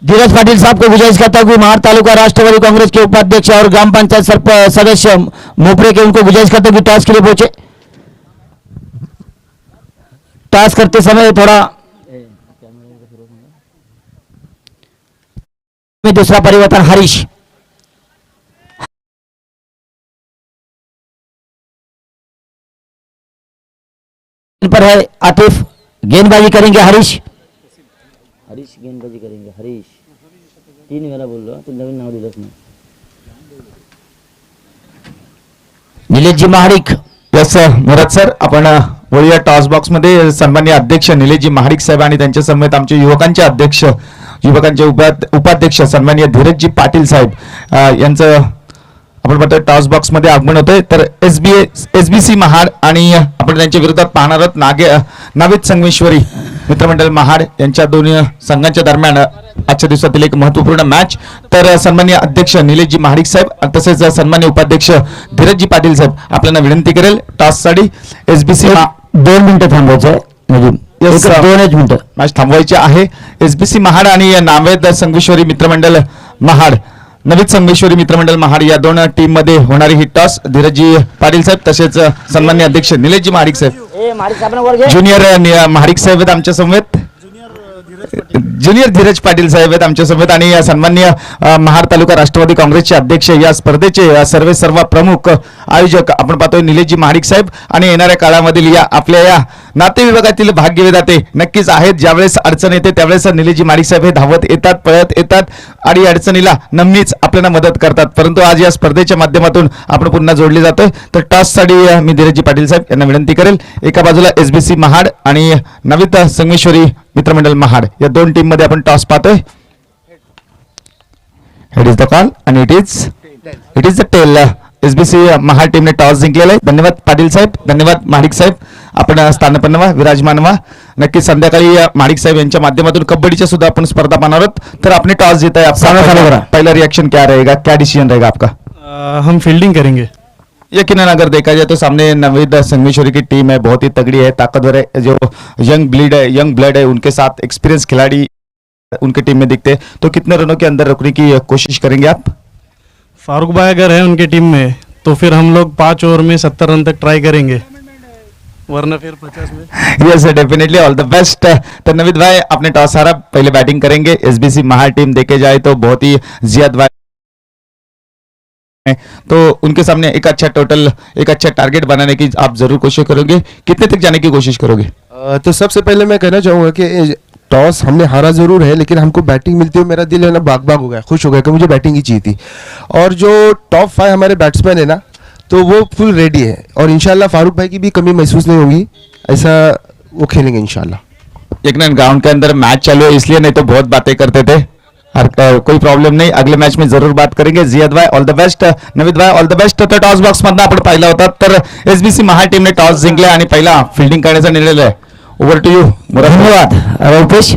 धीरज पाटिल साहब को गुजारिश करता हूं कि महार तालुका राष्ट्रवादी कांग्रेस के उपाध्यक्ष और ग्राम पंचायत सदस्य मोपरे के, उनको गुजारिश करता हूं कि टॉस के लिए पहुंचे। टॉस करते समय थोड़ा में दूसरा परिवर्तन हरीश पर है, आतिफ गेंदबाजी करेंगे। हरीश गेंदबाजी करेंगे। हरीश 3 वेळा बोललो, तू नवीन नाव दिलंच नाही। निलेश जी महाडिक। यस मुराद सर, आपण बोलूया टॉस बॉक्स मध्ये सन्माननीय अध्यक्ष निलेशजी महाडिक साहेब आणि त्यांच्या समेत आमचे युवकांचे अध्यक्ष, युवकांचे उपाध्यक्ष सन्माननीय धीरजजी पाटील साहेब यांचं आपण बघतोय टॉस बॉक्स मध्ये आगमन होतंय। तर एसबीसी महाड आणि आपण त्यांच्या विरोधात पाहणार आहोत नावेद संगमेश्वरी मित्रमंडळ महाड यांच्या दोन्ही संघांच्या दरम्यान आजच्या दिवसातील एक महत्त्वपूर्ण मॅच। तर सन्माननीय अध्यक्ष निलेशजी महाडिक साहेब तसेच सन्माननीय उपाध्यक्ष धीरजजी पाटील साहेब आपल्याला विनंती करेल टॉस साठी एसबीसी 2 मिनिटं थांबवायचं Yes, 2 मिनिटं मॅच थांबवायची आहे। एसबीसी महाड आणि नावेद संगमेश्वरी मित्रमंडळ महाड, नवीन संगमेश्वरी मित्रमंडळ महाड या दोन टीम मध्ये होणारी ही टॉस धीरजजी पाटील साहेब तसेच सन्माननीय अध्यक्ष निलेशजी महाडिक साहेब, ज्युनियर महाडिक साहेब आमच्या समवेत, ज्युनियर धीरज पाटील साहेब आहेत आमच्या सोबत आणि या सन्माननीय महाड तालुका राष्ट्रवादी काँग्रेसचे अध्यक्ष या स्पर्धेचे सर्व प्रमुख आयोजक आपण पाहतोय निलेशजी महाडिक साहेब आणि येणाऱ्या काळामधील या आपल्या या नाते विभागातील भाग्यविधाते नक्कीच आहेत. ज्यावेळेस अडचण येते त्यावेळेस निलेशजी महाडिक साहेब हे धावत येतात, पळत येतात आणि अडचणीला नेहमीच आपल्याला मदत करतात. परंतु आज या स्पर्धेच्या माध्यमातून आपण पुन्हा जोडले जातोय. तर टॉससाठी मी धीरजजी पाटील साहेब यांना विनंती करेल. एका बाजूला SBC महाड आणि नवित संगमेश्वरी मित्रमंडळ महाड या दोन टीम मध्ये आपण टॉस पाहतोय. इट इज द कॉल आणि it is the tail. SBC Mahad टीमने टॉस जिंकलेला आहे. धन्यवाद पाटील साहेब, धन्यवाद महाडिक साहेब. आपण स्थानपन्न व्हा, विराजमान व्हा. नक्की संध्याकाळी महाडिक साहेब यांच्या माध्यमातून कबड्डीच्या सुद्धा आपण स्पर्धा पाहणार आहोत. तर आपने टॉस जीता है, आपका पहला रिएक्शन क्या रहेगा, क्या डिसीजन रहेगा आपका? हम फील्डिंग करेंगे. यकीनन अगर देखा जाए तो सामने नवनीत संगमेश्वरी की टीम है, बहुत ही तगड़ी है, ताकतवर है, जो यंग ब्लड है, उनके साथ एक्सपीरियंस खिलाड़ी उनके टीम में दिखते हैं. तो कितने रनों के अंदर रोकने की कोशिश करेंगे आप? फारूक भाई अगर है उनकी टीम में तो फिर हम लोग 5 ओवर में 70 रन तक ट्राई करेंगे, वरना फिर 50 में. Yes definitely, all the best. तो नवीद भाई अपने टॉस हारा, पहले बैटिंग करेंगे. SBC महाड टीम देखे जाए तो बहुत ही जियाद भाई, तो उनके सामने एक अच्छा टारगेट बनाने की आप जरूर कोशिश करोगे. कितने तक जाने की कोशिश करोगे? तो सबसे पहले मैं कहना चाहूँगा कि टॉस हमने हारा जरूर है, लेकिन हमको बैटिंग मिलती हुई मेरा दिल है ना बाग हो गया, खुश हो गया कि मुझे बैटिंग ही चाहिए थी. और जो टॉप 5 हमारे बैट्समैन है ना, तो वो फुल रेडी है और इंशाल्लाह फारूक भाई की भी कमी महसूस नहीं होगी. ऐसा वो खेलेंगे इंशाल्लाह. एक ना ग्राउंड के अंदर मैच चालू है इसलिए, नहीं तो बहुत बातें करते थे. कोई प्रॉब्लेम नहीं, अगले मैच में जरूर बात करेंगे. जियाद भाई ऑल द बेस्ट, नवीद भाई ऑल द बेस्ट. तर टॉस बॉक्स मधनं आपण पाहिला होता तर SBC महाड टीमने टॉस जिंकले आणि पहिला फील्डिंग करण्याचा निर्णय आहे. Over to you. धन्यवाद रूपेश.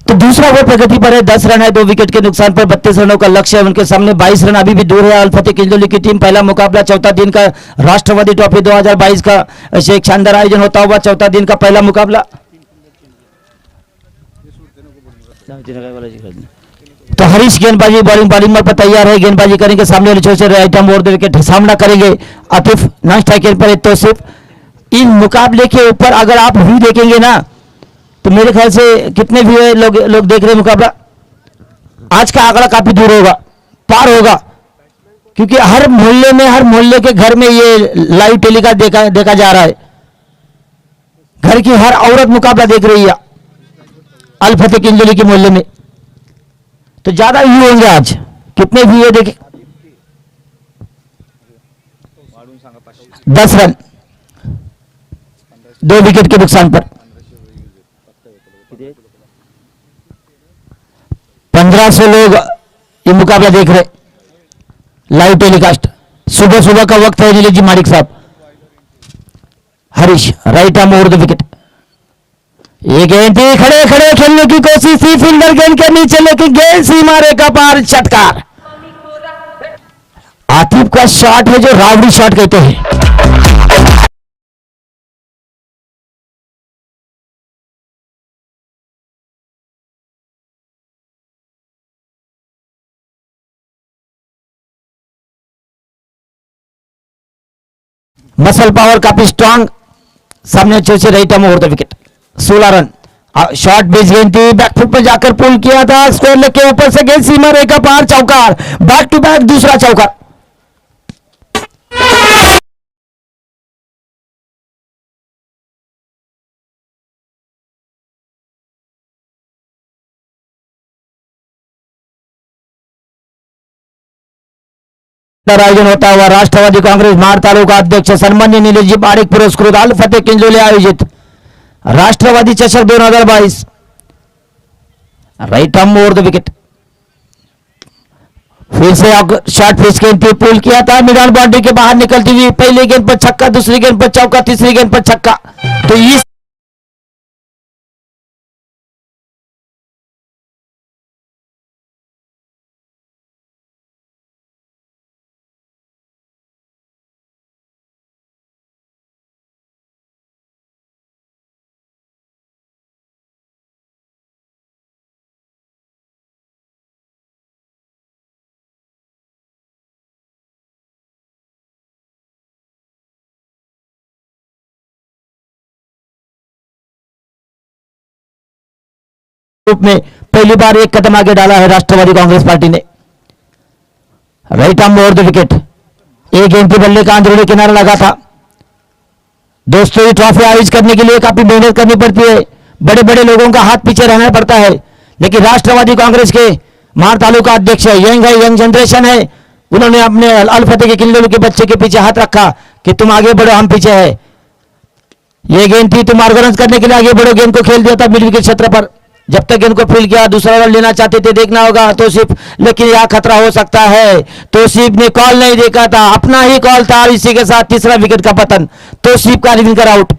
तो दूसरा वो प्रगति पर है, 10 रन है, 2 विकेट के नुकसान पर 32 रनों का लक्ष्य है. उनके सामने 22 रन अभी भी दूर है. अल्फते किंजोली की टीम, पहला मुकाबला चौथा दिन का राष्ट्रवादी ट्रॉफी 2022 का ऐसे एक शानदार आयोजन होता हुआ चौथा दिन का पहला मुकाबला. तो हरीश गेंदबाजी बॉलिंग पर तैयार है, गेंदबाजी करेंगे. सामने वाले छोर से राइट आर्म ओवर विकेट सामना करेंगे. आतिफ नॉन स्ट्राइकर पर एक तौसीफ. इन मुकाबले के ऊपर अगर आप व्यू देखेंगे ना तो मेरे ख्याल से कितने भी लोग देख रहे मुकाबला, आज का आंकड़ा काफी दूर होगा, पार होगा, क्योंकि हर मोहल्ले के घर में ये लाइव टेलीकास्ट देखा जा रहा है. घर की हर औरत मुकाबला देख रही है अल्फते किंजोली के मोहल्ले में. तो ज्यादा व्यू होंगे आज. कितने व्यू है देखे? 10 रन 2 विकेट के नुकसान पर 1500 लोग ये मुकाबला देख रहे. लाइव टेलीकास्ट सुबह का वक्त है. नीलेश जी माडिक साहब, Harish right arm over the wicket. ये गेंद थी, खड़े खेलने की कोशिश थी, फील्डर गेंद के नीचे लेकिन गेंद सीमा रेखा पार, चटकार. आतिफ का शॉट है जो रावड़ी शॉट कहते हैं. मसल पावर काफी स्ट्रांग. सामने अच्छे से right arm over the wicket. 16 run. Short base गेंद थी, बैकफुट पर जाकर पुल किया था, स्क्वायर लेग के ऊपर से गेंद सीमा रेखा पार, चौकार. बैक टू बैक दूसरा चौकार. आयोजन होता हुआ राष्ट्रवादी कांग्रेस महाड तालुका अध्यक्ष सन्मान्य निलेशजी महाडिक पुरस्कृत अल्फते किंजोली आयोजित राष्ट्रवादी चषक 2022. Right arm over the wicket. फिर से शॉर्ट पिच गेंद पे पुल किया था, मिड ऑन बाउंड्री के बाहर निकलती हुई. पहली गेंद पर छक्का, दूसरी गेंद पर चौका, तीसरी गेंद पर छक्का. तो इस रूप में पहली बार एक कदम आगे डाला है राष्ट्रवादी कांग्रेस पार्टी ने। Right arm over the wicket, एक गेंद पे बल्ले का अंदरूनी किनारा लगा था। दोस्तों ये ट्रॉफी आयोजित करने के लिए काफी मेहनत करनी पड़ती है, बड़े बड़े लोगों का हाथ पीछे रहना पड़ता है, लेकिन राष्ट्रवादी कांग्रेस के महार तालुका अध्यक्ष यंग है, यंग जनरेशन है, उन्होंने अपने अल फतेह के किल्लोल के बच्चे के पीछे हाथ रखा कि तुम आगे बढ़ो, हम पीछे है। ये गेंद थी, तुम ऑर्गेनाइज करने के लिए आगे बढ़ो, गेंद को खेल दिया था मिड विकेट क्षेत्र पर। जब तक गेंद को फील्ड किया, दूसरा रन लेना चाहते थे, देखना होगा तौसीफ, लेकिन यह खतरा हो सकता है। तौसीफ ने कॉल नहीं देखा था, अपना ही कॉल था, और इसी के साथ तीसरा विकेट का पतन, तौसीफ का विनकर आउट।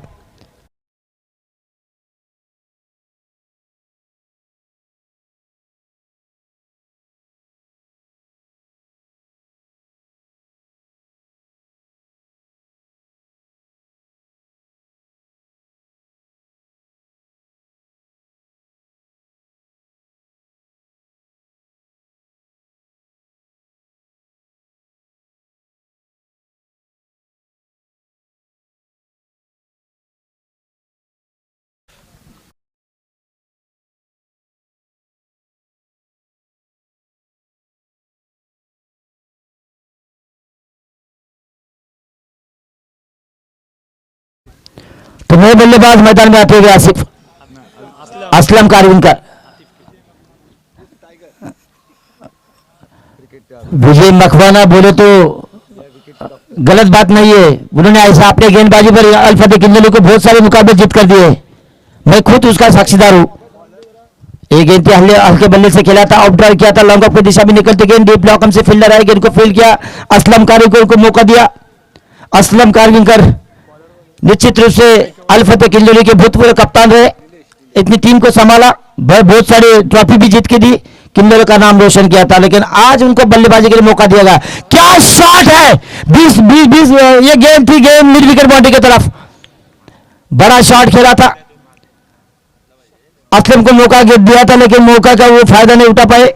तो नए बल्लेबाज मैदान में आते हुए आसिफ असलम कारविनकर, विजय मखवाना बोले तो गलत बात नहीं है, उन्होंने ऐसा अपने गेंदबाजी पर अल फतेह किल्लोल को बहुत सारे मुकाबले जीत कर दिए, मैं खुद उसका साक्षीदार हूं। एक गेंद पे हल्के बल्ले से खेला था, आउट ड्राइव किया था, लॉन्ग ऑफ की दिशा में निकलती गेंद डीप ब्लॉक से फील्डर आए, गेंद को फील्ड किया, असलम कारविनकर को मौका दिया। असलम कारविनकर निश्चित रूप से अल फतेह किल्लोल के भूतपूर्व कप्तान रहे, इतनी टीम को संभाला, बहुत सारे ट्रॉफी भी जीत के दी, किल्लोल का नाम रोशन किया था, लेकिन आज उनको बल्लेबाजी के लिए मौका दिया गया। क्या शॉट है, 20 ये गेंद थी, गेंद मिड विकेट बाउंड्री की तरफ, बड़ा शॉट खेला था, असलम को मौका दिया था, लेकिन मौका का वो फायदा नहीं उठा पाए।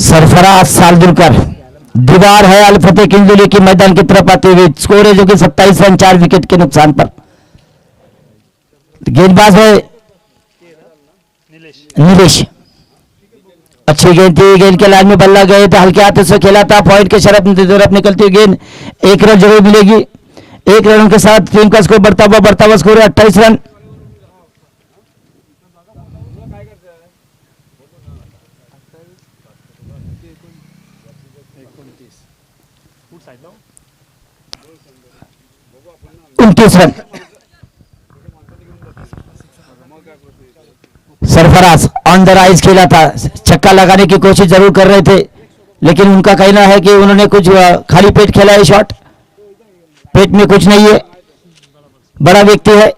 सरफराज सालदुलकर, दीवार है अल फतेह किल्लोल की मैदान की तरफ आते हुए, स्कोर है जो कि 27 रन 4 विकेट के नुकसान पर। गेंदबाज है नीलेश, अच्छी गेंद थी, गेंद के लाइन में बल्ला गए थे, हल्के हाथों से खेला था, पॉइंट के तरफ निकलती हुई गेंद, एक रन जरूर मिलेगी, एक रन के साथ टीम का स्कोर बढ़ता हुआ स्कोर है 28 run. Run. Sarfaraz on the rise खेला था, छक्का लगाने की कोशिश जरूर कर रहे थे, लेकिन उनका कहना है कि उन्होंने कुछ खाली पेट खेला है शॉट, पेट में कुछ नहीं है, बड़ा व्यक्ति है,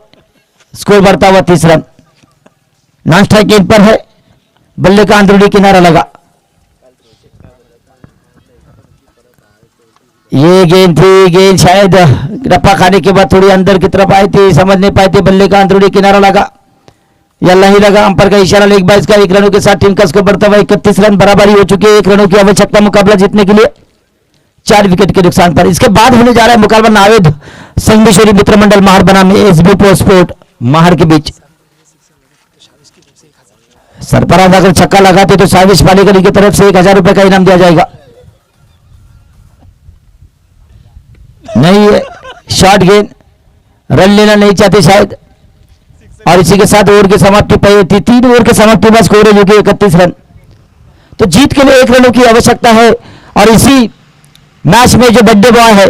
स्कोर बढ़ता हुआ 30 रन। नॉन स्ट्राइक गेंद पर है, बल्ले का अंदरूनी किनारा लगा, ये गेंद थी, गेंद शायद रप्पा खाने के बाद थोड़ी अंदर की तरफ आई थी, समझ नहीं पाई थी, बल्ले का अंदरूनी किनारा लगा या नहीं लगा, अंपायर का इशारा, लेग बाइस का 1 रनों के साथ टीम का स्कोर बढ़ता हुआ 31 रन, बराबरी हो चुकी है, 1 रनों की आवश्यकता मुकाबला जीतने के लिए 4 विकेट के नुकसान पर। इसके बाद होने जा रहा है मुकाबला नावेद संगमेश्वरी मित्र मंडल महार बनाम एसबी प्रो स्पोर्ट महार के बीच। सरफराज अगर छक्का लगाते तो साविश पालेकर की तरफ से 1000 रुपए का इनाम दिया जाएगा। नहीं है, शॉर्ट गेंद, रन लेना नहीं चाहते शायद, और इसी के साथ ओवर की समाप्ति थी, 3 ओवर के समाप्ति में स्कोर है जो कि 31 रन। तो जीत के लिए 1 रनों की आवश्यकता है, और इसी मैच में जो बर्थडे बॉय है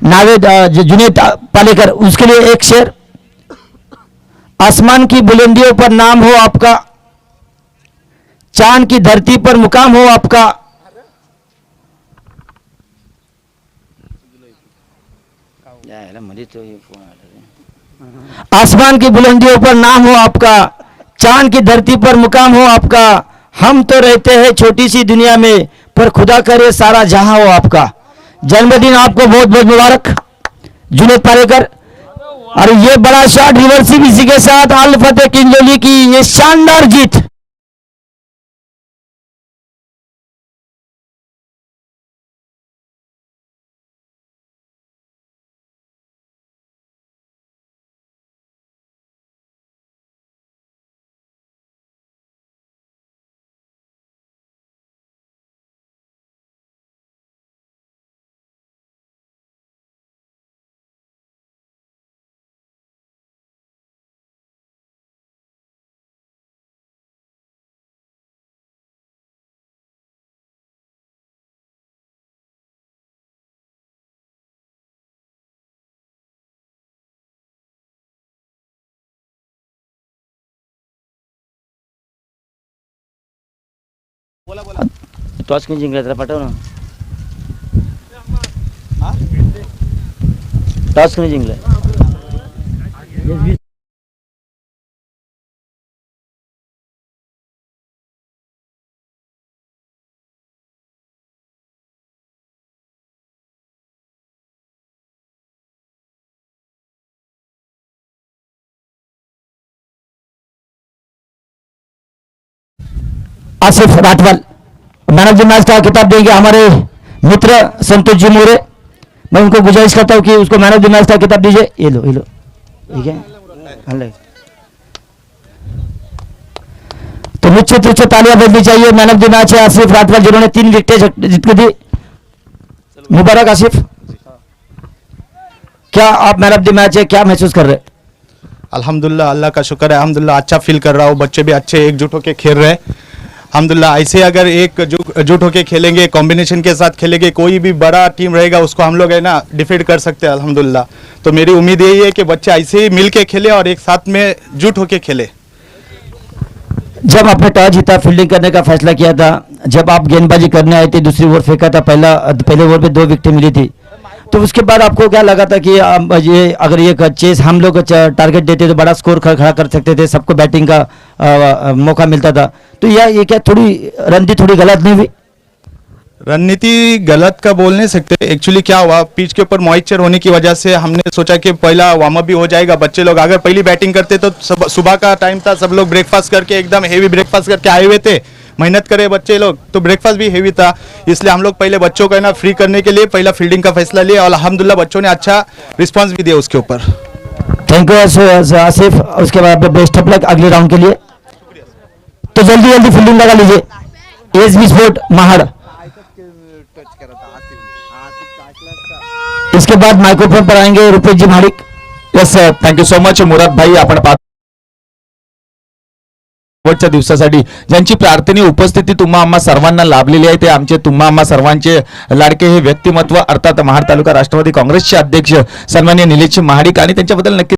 नावेद जुनेद पालेकर, उसके लिए 1 शेयर। आसमान की बुलंदियों पर नाम हो आपका, चांद की धरती पर मुकाम हो आपका, यायला मध्ये तो हे फोन आला रे. आसमान की बुलंदियों पर नाम हो आपका, चांद की धरती पर मुकाम हो आपका। हम तो रहते हैं छोटी सी दुनिया में, पर खुदा करे सारा जहां हो आपका। जन्मदिन आपको बहुत बहुत मुबारक जुनैद पालेकर। और ये बड़ा शॉट रिवर्सिव इसी के साथ अल फतेह किंजोली की ये शानदार जीत। टॉस कोणी जिंकला त्याला पाठव ना. टॉस कोणी जिंकला. Asif Rathwal man of the match का खिताब देंगे हमारे मित्र संतोष जी मोरे। मैं उनको गुजारिश करता हूं कि उसको मैन ऑफ द मैच का खिताब दीजिए। ये लो ठीक है। तो निश्चित रूप से तालियां बजनी चाहिए। मैन ऑफ द मैच है आसिफ राठवाल, जिन्होंने 3 विकेटें जीत के दी। मुबारक आसिफ। क्या आप मैन ऑफ द मैच है, क्या महसूस कर रहे हैं? अल्हम्दुलिल्लाह, अल्लाह का शुक्र है। अल्हम्दुलिल्लाह अच्छा फील कर रहा हूँ। बच्चे भी अच्छे एकजुट होकर खेल रहे हैं। अल्हम्दुलिल्लाह ऐसे अगर एकजुट होकर खेलेंगे, कॉम्बिनेशन के साथ खेलेंगे, कोई भी बड़ा टीम रहेगा उसको हम लोग है ना डिफीट कर सकते हैं अल्हम्दुलिल्लाह। तो मेरी उम्मीद यही है कि बच्चे ऐसे ही मिल के खेले और एक साथ में जुट होकर खेले। जब आपने टॉस जीता, फील्डिंग करने का फैसला किया था, जब आप गेंदबाजी करने आए थे, दूसरी ओवर फेंका था, पहले ओवर पे 2 विकेटें मिली थी, तो उसके बाद आपको क्या लगा था कि ये अगर ये चेस हम लोग टारगेट देते तो बड़ा स्कोर खड़ा कर सकते थे, सबको बैटिंग का मौका मिलता था? तो ये क्या थोड़ी रणनीति थोड़ी गलत नहीं हुई? रणनीति गलत का बोल नहीं सकते। एक्चुअली क्या हुआ, पिच के ऊपर मॉइस्चर होने की वजह से हमने सोचा कि पहला वार्म अप भी हो जाएगा। बच्चे लोग अगर पहली बैटिंग करते तो सुबह का टाइम था, सब लोग ब्रेकफास्ट करके एकदम हेवी ब्रेकफास्ट करके आए हुए थे, मेहनत करे बच्चे लोग, तो ब्रेकफास्ट भी हेवी था। इसलिए हम लोग पहले बच्चों को ना फ्री करने के लिए पहला फील्डिंग का फैसला लिया और अल्हम्दुलिल्लाह बच्चों ने अच्छा रिस्पांस भी दिया उसके ऊपर। Thank you Asif. उसके बाद बेस्ट ऑफ लक अगले राउंड के लिए। तो जल्दी जल्दी फील्डिंग लगा लीजिए। SB sport Mahad. इसके बाद माइक्रोफोन पर आएंगे Rupesh ji Mahadik. Yes sir, thank you so much Murad भाई। आपण शेवटच्या दिवसासाठी ज्यांची प्रार्थनीय उपस्थिती तुम्हा आम्हा सर्वांना लाभलेली आहे, ते आमचे तुम्हा आम्हा सर्वांचे लाडके हे व्यक्तिमत्व, अर्थात महाड तालुका राष्ट्रवादी काँग्रेसचे अध्यक्ष सन्माननीय निलेश महाडिक, आणि त्यांच्याबद्दल नक्की